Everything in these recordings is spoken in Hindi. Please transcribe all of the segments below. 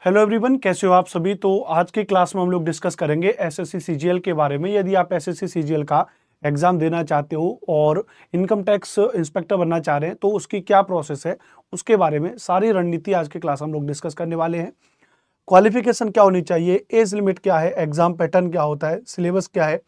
हेलो एवरीवन, कैसे हो आप सभी। तो आज की क्लास में हम लोग डिस्कस करेंगे एसएससी सीजीएल के बारे में। यदि आप एसएससी सीजीएल का एग्जाम देना चाहते हो और इनकम टैक्स इंस्पेक्टर बनना चाह रहे हैं तो उसकी क्या प्रोसेस है, उसके बारे में सारी रणनीति आज की क्लास में हम लोग डिस्कस करने वाले हैं। क्वालिफिकेशन क्या होनी चाहिए, एज लिमिट क्या है, एग्जाम पैटर्न क्या होता है, सिलेबस क्या है,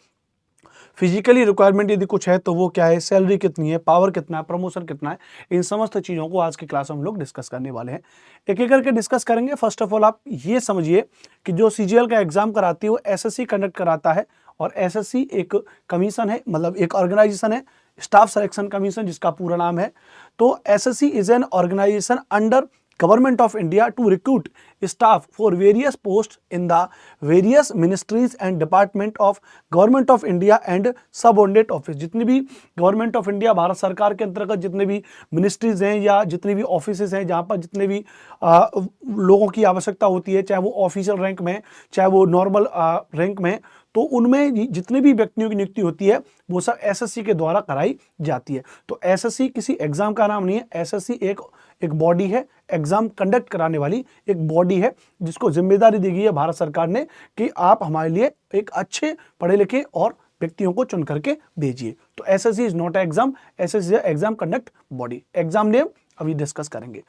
फिजिकली रिक्वायरमेंट यदि कुछ है तो वो क्या है, सैलरी कितनी है, पावर कितना है, प्रमोशन कितना है, इन समस्त चीज़ों को आज की क्लास में हम लोग डिस्कस करने वाले हैं। एक एक करके डिस्कस करेंगे। फर्स्ट ऑफ ऑल आप ये समझिए कि जो सीजीएल का एग्जाम कराती है वो एसएससी कंडक्ट कराता है और एसएससी एक कमीशन है, मतलब एक ऑर्गेनाइजेशन है, स्टाफ सिलेक्शन कमीशन जिसका पूरा नाम है। तो SSC is an organisation under Government of India to recruit staff for various posts in the various ministries and department of Government of India and subordinate office। जितनी भी गवर्नमेंट ऑफ इंडिया भारत सरकार के अंतर्गत जितने भी मिनिस्ट्रीज हैं या जितने भी ऑफिसेज हैं जहाँ पर जितने भी लोगों की आवश्यकता होती है, चाहे वो ऑफिशियल रैंक में चाहे वो नॉर्मल रैंक में, तो उनमें जितने भी व्यक्तियों की नियुक्ति होती है वो सब एसएससी के द्वारा कराई जाती है। तो एसएससी किसी एग्जाम का नाम नहीं है, एसएससी एक बॉडी है, एग्जाम कंडक्ट कराने वाली एक बॉडी है जिसको जिम्मेदारी दी गई है भारत सरकार ने कि आप हमारे लिए एक अच्छे पढ़े लिखे और व्यक्तियों को चुन करके भेजिए। तो SSC is not exam, SSC exam conduct body. Enzyme name अभी डिस्कस करेंगे।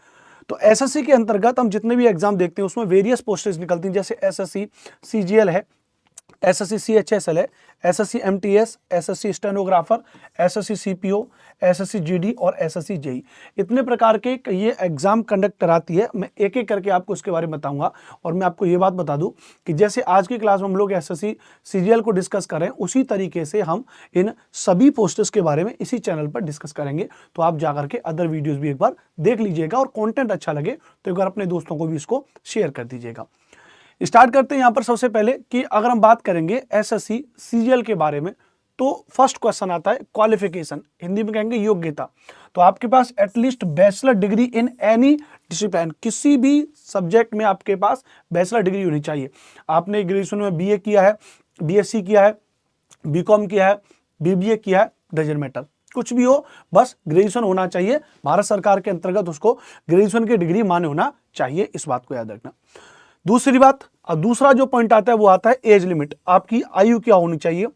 तो एसएससी के अंतर्गत हम जितने भी एग्जाम देखते हैं उसमें वेरियस पोस्टेज निकलती हैं, जैसे एसएससी सीजीएल है, एसएससी सीएचएसएल है, SSC MTS, SSC stenographer, SSC CPO, SSC GD और एसएससी जेई। इतने प्रकार के ये एग्जाम कंडक्ट कराती है। मैं एक एक करके आपको इसके बारे में बताऊंगा। और मैं आपको ये बात बता दूं कि जैसे आज की क्लास में हम लोग एसएससी सीजीएल को डिस्कस कर रहे हैं उसी तरीके से हम इन सभी पोस्टर्स के बारे में इसी चैनल पर डिस्कस करेंगे। तो आप जाकर के अदर वीडियोज भी एक बार देख लीजिएगा और कॉन्टेंट अच्छा लगे तो एक बार अपने दोस्तों को भी इसको शेयर कर दीजिएगा। स्टार्ट करते हैं यहाँ पर सबसे पहले कि अगर हम बात करेंगे एसएससी सीजीएल के बारे में तो फर्स्ट क्वेश्चन आता है क्वालिफिकेशन, हिंदी में कहेंगे योग्यता। तो आपके पास at least bachelor degree in any discipline, किसी भी सब्जेक्ट में आपके पास बैचलर डिग्री होनी चाहिए। आपने ग्रेजुएशन में बीए किया है, बीएससी किया है, बीकॉम किया है, बीबीए किया है, डजंट मैटर, कुछ भी हो, बस ग्रेजुएशन होना चाहिए। भारत सरकार के अंतर्गत उसको ग्रेजुएशन की डिग्री मान्य होना चाहिए, इस बात को याद रखना। दूसरी बात, अब दूसरा जो पॉइंट आता है वो आता है एज लिमिट। आपकी आयु क्या होनी चाहिए?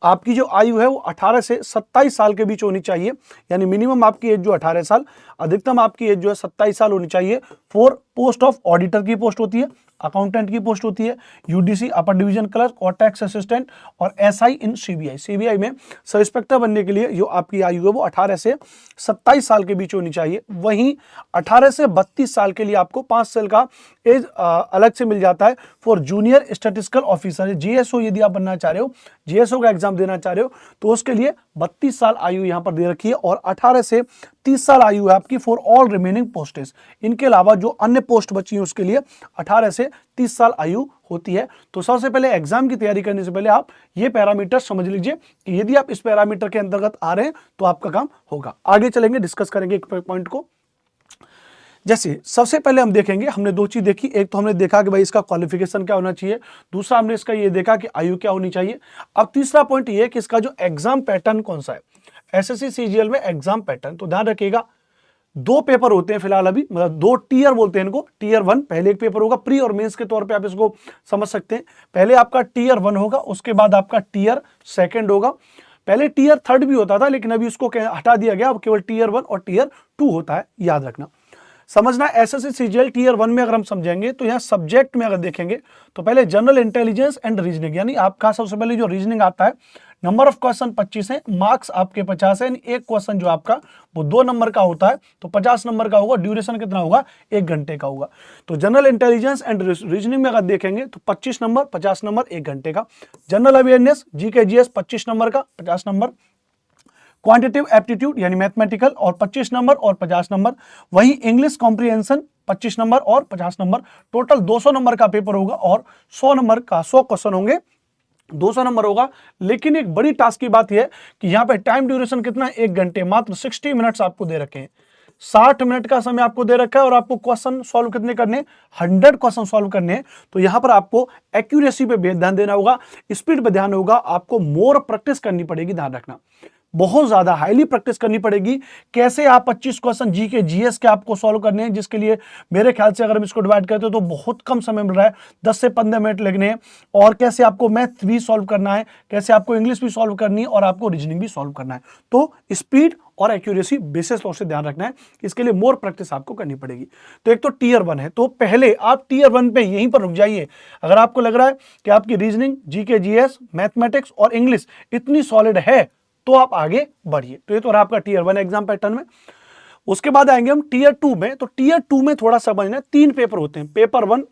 आपकी जो आयु है वो 18 से 27 साल के बीच होनी चाहिए, यानी मिनिमम आपकी एज जो 18 साल, अधिकतम आपकी एज जो है 27 साल होनी चाहिए। फॉर पोस्ट ऑफ ऑडिटर की पोस्ट होती है, अकाउंटेंट की पोस्ट होती है, यूडीसी अपर डिवीजन क्लर्क और टैक्स असिस्टेंट और एसआई इन सीबीआई। सीबीआई में सब इंस्पेक्टर बनने के लिए जो आपकी आयु है वो 18 से 27 साल के बीच होनी चाहिए। वहीं 18 से 32 साल के लिए आपको 5 साल का एज अलग से मिल जाता है for junior statistical officer. GSO यदि आप बनना चाह रहे हो, जीएसओ का एग्जाम देना चाह रहे हो तो उसके लिए 32 साल आयु यहाँ पर दे रखी है और 18 से 30 साल आयु है आपकी फॉर ऑल रिमेनिंग पोस्टेस। इनके अलावा जो अन्य पोस्ट बची है उसके लिए 18 से 30 साल आयु होती है। तो सबसे पहले एग्जाम की तैयारी करने से पहले आप ये पैरामीटर समझ लीजिए कि यदि आप इस पैरामीटर के अंतर्गत आ रहे हैं तो आपका काम होगा। आगे चलेंगे, डिस्कस करेंगे एक पॉइंट को। जैसे सबसे पहले हम देखेंगे, हमने दो चीज देखी, एक तो हमने देखा कि भाई इसका क्वालिफिकेशन क्या होना चाहिए, दूसरा हमने इसका ये देखा कि आयु क्या होनी चाहिए। अब तीसरा पॉइंट ये कि इसका जो एग्जाम पैटर्न कौन सा है एसएससी सीजीएल में। एग्जाम पैटर्न तो ध्यान रखिएगा, दो पेपर होते हैं फिलहाल अभी, मतलब दो टीयर बोलते हैं इनको। टीयर 1 पहले एक पेपर होगा, प्री और मेंस के तौर पे आप इसको समझ सकते हैं। पहले आपका टीयर 1 होगा, उसके बाद आपका टीयर 2 होगा। पहले टीयर 3 भी होता था लेकिन अभी उसको हटा दिया गया, अब केवल टीयर 1 और टीयर 2 होता है, याद रखना। समझना एसएससी सीजीएल टीयर 1 में अगर हम समझेंगे तो यहाँ सब्जेक्ट में अगर देखेंगे तो पहले जनरल इंटेलिजेंस एंड रीजनिंग, यानी आपका सबसे पहले जो रीजनिंग आता है, नंबर ऑफ क्वेश्चन 25 है, मार्क्स आपके 50 है, एक क्वेश्चन जो आपका वो 2 नंबर का होता है तो 50 नंबर का होगा। ड्यूरेशन कितना होगा? 1 घंटे का होगा। तो जनरल इंटेलिजेंस एंड रीजनिंग में अगर देखेंगे तो 25 नंबर, 50 नंबर, 1 घंटे का। General awareness GK GS 25 number का, 50 नंबर। क्वांटिटेटिव एप्टीट्यूड यानी मैथमेटिकल और 25 नंबर और 50 नंबर। वहीं इंग्लिश कॉम्प्रिहेंशन 25 नंबर और 50 नंबर। टोटल 200 नंबर का पेपर होगा और 100 नंबर का 100 क्वेश्चन होंगे, 200 नंबर होगा। लेकिन एक बड़ी टास्क की बात यह है कि यहाँ पे टाइम ड्यूरेशन कितना है? 1 घंटे, मात्र 60 मिनट्स आपको दे रखे हैं। 60 मिनट का समय आपको दे रखा है और आपको क्वेश्चन सॉल्व कितने करने? 100 क्वेश्चन सॉल्व करने हैं। तो यहाँ पर आपको एक्यूरेसी पे ध्यान देना होगा, स्पीड पे ध्यान होगा, आपको मोर प्रैक्टिस करनी पड़ेगी, ध्यान रखना। बहुत ज्यादा हाईली प्रैक्टिस करनी पड़ेगी। कैसे आप 25 क्वेश्चन जी के जीएस के आपको सॉल्व करने हैं, जिसके लिए मेरे ख्याल से अगर हम इसको डिवाइड करते हो तो बहुत कम समय मिल रहा है, 10 से 15 मिनट लगने हैं। और कैसे आपको मैथ भी सॉल्व करना है, कैसे आपको इंग्लिश भी सॉल्व करनी है और आपको रीजनिंग भी सॉल्व करना है। तो स्पीड और एक्यूरेसी बेसिस तौर से ध्यान रखना है, इसके लिए मोर प्रैक्टिस आपको करनी पड़ेगी। तो एक तो टीयर 1 है, तो पहले आप टीयर 1 पे यहीं पर रुक जाइए। अगर आपको लग रहा है कि आपकी रीजनिंग, जीके, जीएस, मैथमेटिक्स और इंग्लिश इतनी सॉलिड है तो आप आगे बढ़िए। तो ये तो रहा आपका टीयर 1 एग्जाम पैटर्न में। उसके बाद आएंगे हम टीयर 2 में। तो टीयर 2 में थोड़ा समझना, 3 पेपर होते हैं, पेपर 1,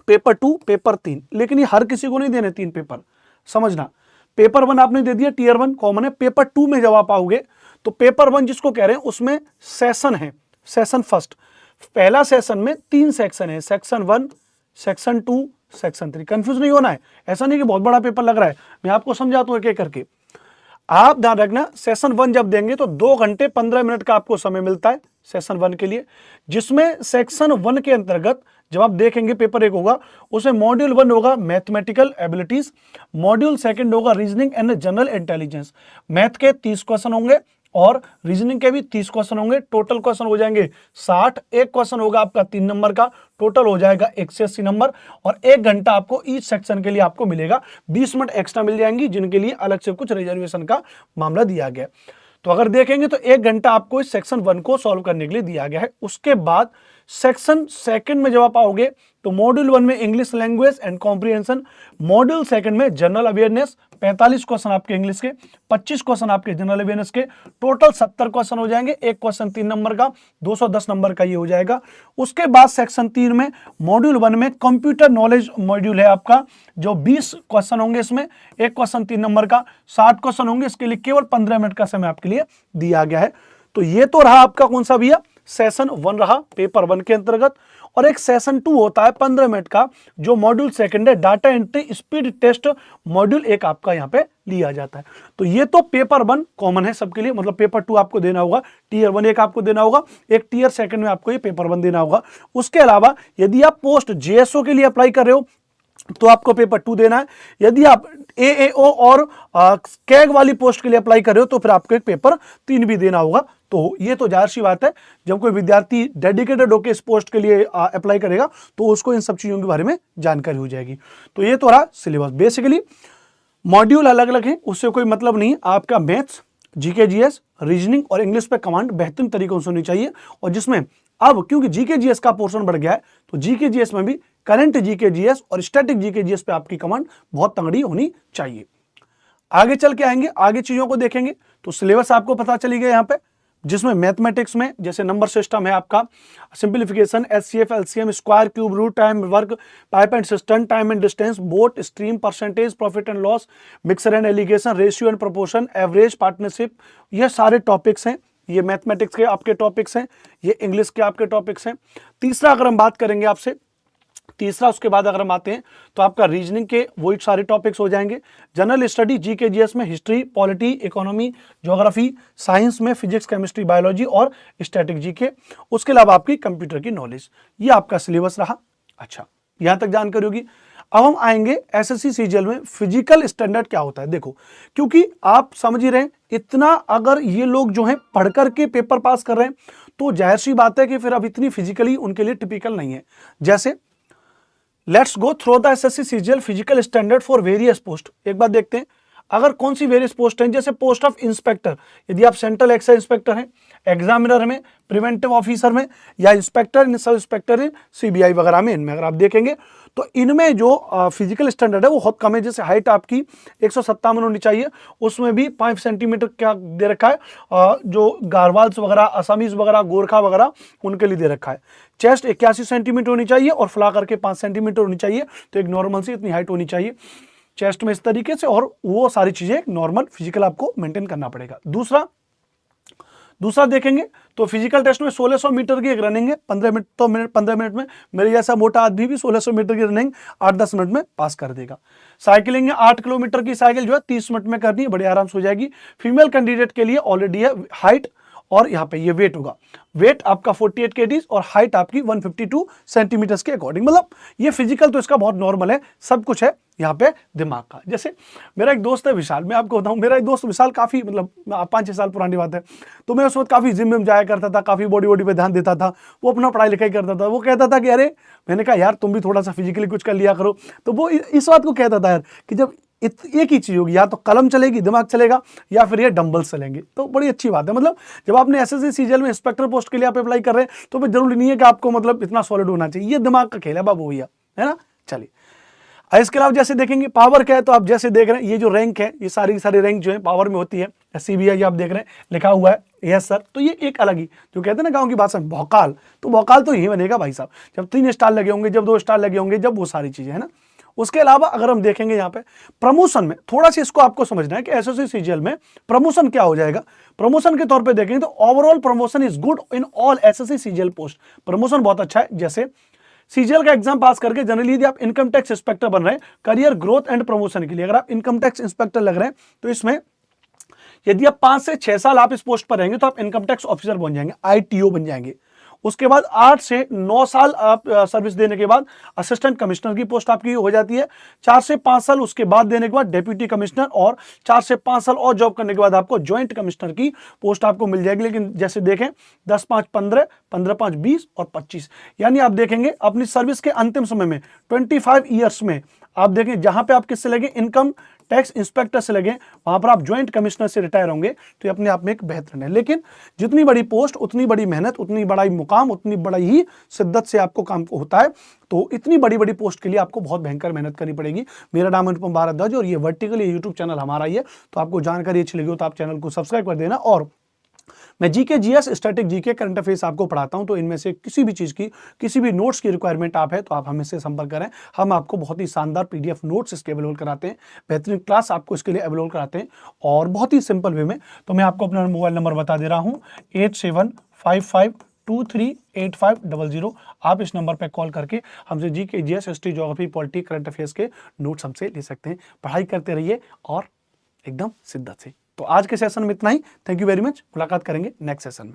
पेपर 2, पेपर 3। लेकिन ये हर किसी को नहीं देने 3 पेपर, समझना। पेपर 1 आपने दे दिया, टीयर 1 कॉमन है। पेपर 2 में जब आप आओगे तो पेपर 1 जिसको कह रहे हैं उसमें सेशन है, सेशन फर्स्ट। पहला सेशन में 3 सेक्शन है, सेक्शन 1, सेक्शन 2, सेक्शन 3। कंफ्यूज नहीं होना है, ऐसा नहीं कि बहुत बड़ा पेपर लग रहा है, मैं आपको समझाता हूं एक एक करके। आप ध्यान रखना, सेशन 1 जब देंगे तो 2 घंटे 15 मिनट का आपको समय मिलता है सेशन 1 के लिए, जिसमें सेक्शन 1 के अंतर्गत जब आप देखेंगे पेपर 1 होगा, उसमें मॉड्यूल 1 होगा मैथमेटिकल एबिलिटीज, मॉड्यूल 2 होगा reasoning and general intelligence. Math के 30 क्वेश्चन होंगे और रीजनिंग के भी 30 क्वेश्चन होंगे। टोटल क्वेश्चन हो जाएंगे 60। एक क्वेश्चन होगा आपका 3 नंबर का, टोटल हो जाएगा 180 नंबर। और 1 घंटा आपको ईच सेक्शन के लिए आपको मिलेगा, 20 मिनट एक्स्ट्रा मिल जाएंगी जिनके लिए अलग से कुछ रिजर्वेशन का मामला दिया गया। तो अगर देखेंगे तो 1 घंटा आपको इस सेक्शन 1 को सॉल्व करने के लिए दिया गया है। उसके बाद सेक्शन 2 में जब आप आओगे तो मॉड्यूल 1 में English language and comprehension, module 2 में जनरल अवेयरनेस, 45 क्वेश्चन आपके इंग्लिश के, 25 क्वेश्चन आपके जनरल अवेयरनेस के, टोटल 70 क्वेश्चन हो जाएंगे। एक क्वेश्चन 3 नंबर का, 210 नंबर का ये हो जाएगा। उसके बाद सेक्शन 3 में मॉड्यूल 1 में कंप्यूटर नॉलेज मॉड्यूल है आपका, जो 20 क्वेश्चन होंगे इसमें, एक क्वेश्चन 3 नंबर का, 60 क्वेश्चन होंगे। इसके लिए केवल 15 मिनट का समय आपके लिए दिया गया है। तो ये तो रहा आपका कौन सा भैया, सेशन 1 रहा पेपर 1 के अंतर्गत। और एक सेशन 2 होता है 15 मिनट का, जो मॉड्यूल 2 है data entry speed test, module 1 आपका यहाँ पे लिया जाता है। तो ये तो पेपर 1 कॉमन है सबके लिए, मतलब पेपर 2 आपको देना होगा, टीयर 1 एक आपको देना होगा, एक टीयर 2 में आपको ये पेपर 1 देना होगा। उसके अलावा यदि आप पोस्ट जेएसओ के लिए अप्लाई कर रहे हो तो आपको पेपर 2 देना है। यदि आप एएओ और कैग वाली पोस्ट के लिए अप्लाई कर रहे हो तो फिर आपको एक पेपर 3 भी देना होगा। तो ये तो जाहिर सी बात है, जब कोई विद्यार्थी डेडिकेटेड होकर इस पोस्ट के लिए अप्लाई करेगा तो उसको इन सब चीजों के बारे में जानकारी हो जाएगी। तो ये तो रहा सिलेबस। बेसिकली मॉड्यूल अलग अलग है, उससे कोई मतलब नहीं। आपका मैथ्स, जीके जीएस, रीजनिंग और इंग्लिश पे कमांड बेहतरीन तरीकों से होनी चाहिए। और जिसमें अब क्योंकि जीके जीएस का पोर्शन बढ़ गया है तो जीके जीएस में भी करंट जीके जीएस और स्टैटिक जीके जीएस पे आपकी कमांड बहुत तगड़ी होनी चाहिए। आगे चल के आएंगे, आगे चीजों को देखेंगे तो सिलेबस आपको पता चली गया यहाँ पे, जिसमें मैथमेटिक्स में जैसे नंबर सिस्टम है आपका, simplification, HCF, LCM, square, cube root, time work, pipe and cistern, time and distance, boat, stream, percentage, profit and loss, mixer and alligation, ratio and proportion, average, partnership, ये सारे टॉपिक्स हैं। ये मैथमेटिक्स के आपके टॉपिक्स हैं, ये इंग्लिश के आपके टॉपिक्स हैं। तीसरा अगर हम बात करेंगे आपसे, तीसरा उसके बाद अगर हम आते हैं तो आपका रीजनिंग के वही सारे टॉपिक्स हो जाएंगे। जनरल स्टडी जीके जीएस में history, polity, economy, geography, science में फिजिक्स, केमिस्ट्री, बायोलॉजी और स्टैटिक जीके। उसके अलावा आपकी कंप्यूटर की नॉलेज, ये आपका सिलेबस रहा। अच्छा, यहां तक जानकारी होगी। अब हम आएंगे एसएससी सीजीएल में फिजिकल स्टैंडर्ड क्या होता है। देखो, क्योंकि आप समझ ही रहे हैं, इतना अगर ये लोग जो हैं पढ़ करके पेपर पास कर रहे हैं तो जाहिर सी बात है कि फिर अब इतनी फिजिकली उनके लिए टिपिकल नहीं है। जैसे let's go through the assessee CGL physical standard for various post. एक बार देखते हैं अगर कौन सी वेरियस पोस्ट हैं। जैसे पोस्ट ऑफ इंस्पेक्टर, यदि आप सेंट्रल एक्साइज इंस्पेक्टर हैं, एग्जामिनर में, प्रिवेंटिव ऑफिसर में, या इंस्पेक्टर, सब इंस्पेक्टर इन सीबीआई वगैरह में, इनमें अगर आप देखेंगे तो इनमें जो फिजिकल स्टैंडर्ड है वो बहुत कम है। जैसे हाइट आपकी 157 होनी चाहिए, उसमें भी 5 सेंटीमीटर क्या दे रखा है, जो गारवाल्स वगैरह, असमीज वगैरह, गोरखा वगैरह, उनके लिए दे रखा है। चेस्ट 81 सेंटीमीटर होनी चाहिए और फुला करके 5 सेंटीमीटर होनी चाहिए। तो एक नॉर्मल सी इतनी हाइट होनी चाहिए चेस्ट में इस तरीके से, और वो सारी चीजें नॉर्मल फिजिकल आपको मेंटेन करना पड़ेगा। दूसरा देखेंगे तो फिजिकल टेस्ट में 1600 मीटर की एक रनिंग है, 15 मिनट में मेरे जैसा मोटा आदमी भी 1600 मीटर की रनिंग 8-10 मिनट में पास कर देगा। साइकिलिंग है, 8 किलोमीटर की साइकिल जो है 30 मिनट में करनी है, बड़े आराम से हो जाएगी। फीमेल कैंडिडेट के लिए ऑलरेडी है हाइट, और यहाँ पे ये वेट होगा, वेट आपका 48 kg और हाइट आपकी 152 सेंटीमीटर के अकॉर्डिंग। मतलब ये फिजिकल तो इसका बहुत नॉर्मल है, सब कुछ है, यहाँ पे दिमाग का। जैसे मेरा एक दोस्त है विशाल, मैं आपको बताऊं, मेरा एक दोस्त विशाल काफ़ी मतलब 5-6 साल पुरानी बात है, तो मैं उस वक्त काफ़ी जिम में जाया करता था, काफ़ी बॉडी वॉडी पे ध्यान देता था, वो अपना पढ़ाई लिखाई करता था। वो कहता था कि अरे, मैंने कहा यार तुम भी थोड़ा सा फिजिकली कुछ कर लिया करो। तो वो इस बात को कहता था यार कि जब एक ही चीज़ होगी, या तो कलम चलेगी, दिमाग चलेगा, या फिर ये डंबल्स चलेंगे। तो बड़ी अच्छी बात है। मतलब जब आपने एसएससी सीजीएल में इंस्पेक्टर पोस्ट के लिए आप अप्लाई कर रहे हैं तो जरूरी नहीं है कि आपको मतलब इतना सॉलिड होना चाहिए, ये दिमाग का खेल है बाबू भैया, है ना। चलिए, इसके अलावा जैसे देखेंगे पावर क्या है, तो आप जैसे देख रहे हैं ये जो रैंक है, ये सारी सारी रैंक जो है पावर में होती है। सीबीआई आप देख रहे हैं लिखा हुआ है, यस सर। तो ये एक अलग ही जो कहते हैं ना गांव की भाषा में भौकाल, तो भौकाल तो यही बनेगा भाई साहब, जब 3 स्टार लगे होंगे, जब 2 स्टार लगे होंगे, जब वो सारी चीजें है ना। उसके अलावा अगर हम देखेंगे यहाँ पे प्रमोशन में, थोड़ा सा इसको आपको समझना है कि एसएससी सीजीएल में प्रमोशन क्या हो जाएगा। प्रमोशन के तौर पे देखेंगे तो overall promotion is good in all SSC CGL post. Promotion बहुत अच्छा है। जैसे सीजीएल का एग्जाम पास करके जनरली यदि आप इनकम टैक्स इंस्पेक्टर बन रहे हैं, करियर ग्रोथ एंड प्रमोशन के लिए अगर आप इनकम टैक्स इंस्पेक्टर लग रहे हैं, तो इसमें यदि आप 5 से 6 साल आप इस पोस्ट पर रहेंगे तो आप इनकम टैक्स ऑफिसर बन जाएंगे, आईटीओ बन जाएंगे। उसके बाद 8 से 9 साल आप सर्विस देने के बाद असिस्टेंट कमिश्नर की पोस्ट आपकी हो जाती है। 4 से 5 साल उसके बाद देने के बाद डेप्यूटी कमिश्नर, और 4 से 5 साल और जॉब करने के बाद आपको ज्वाइंट कमिश्नर की पोस्ट आपको मिल जाएगी। लेकिन जैसे देखें 10-5 15, 15-5 20 और 25, यानी आप देखेंगे अपनी सर्विस के अंतिम समय में 25 ईयर्स में आप देखें जहां पे आप किससे लगे, इनकम टैक्स इंस्पेक्टर से लगे, वहां पर आप ज्वाइंट कमिश्नर से रिटायर होंगे। तो ये अपने आप में एक बेहतरीन है। लेकिन जितनी बड़ी पोस्ट उतनी बड़ी मेहनत, उतनी बड़ा ही मुकाम, उतनी बड़ा ही शिद्दत से आपको काम होता है। तो इतनी बड़ी बड़ी पोस्ट के लिए आपको बहुत भयंकर मेहनत करनी पड़ेगी। मेरा नाम अनुपम भारद्वाज और ये वर्टिकल यूट्यूब चैनल हमारा ही है। तो आपको जानकारी अच्छी लगी हो तो आप चैनल को सब्सक्राइब कर देना। और मैं GK, GS, static GK, current affairs आपको पढ़ाता हूं, तो इनमें से किसी भी चीज़ की, किसी भी नोट्स की रिक्वायरमेंट आप है तो आप हमसे संपर्क करें। हम आपको बहुत ही शानदार पीडीएफ नोट्स इसके अवेलेबल कराते हैं, बेहतरीन क्लास आपको इसके लिए अवेलेबल कराते हैं और बहुत ही सिंपल वे में। तो मैं आपको अपना मोबाइल नंबर बता दे रहा हूँ, 8755238500। आप इस नंबर पर कॉल करके हमसे GK, GS, history, geography, polity, current affairs के नोट्स हमसे ले सकते हैं। पढ़ाई करते रहिए और एकदम शिद्दत से। तो आज के सेशन में इतना ही। Thank you very much. मुलाकात करेंगे नेक्स्ट सेशन में।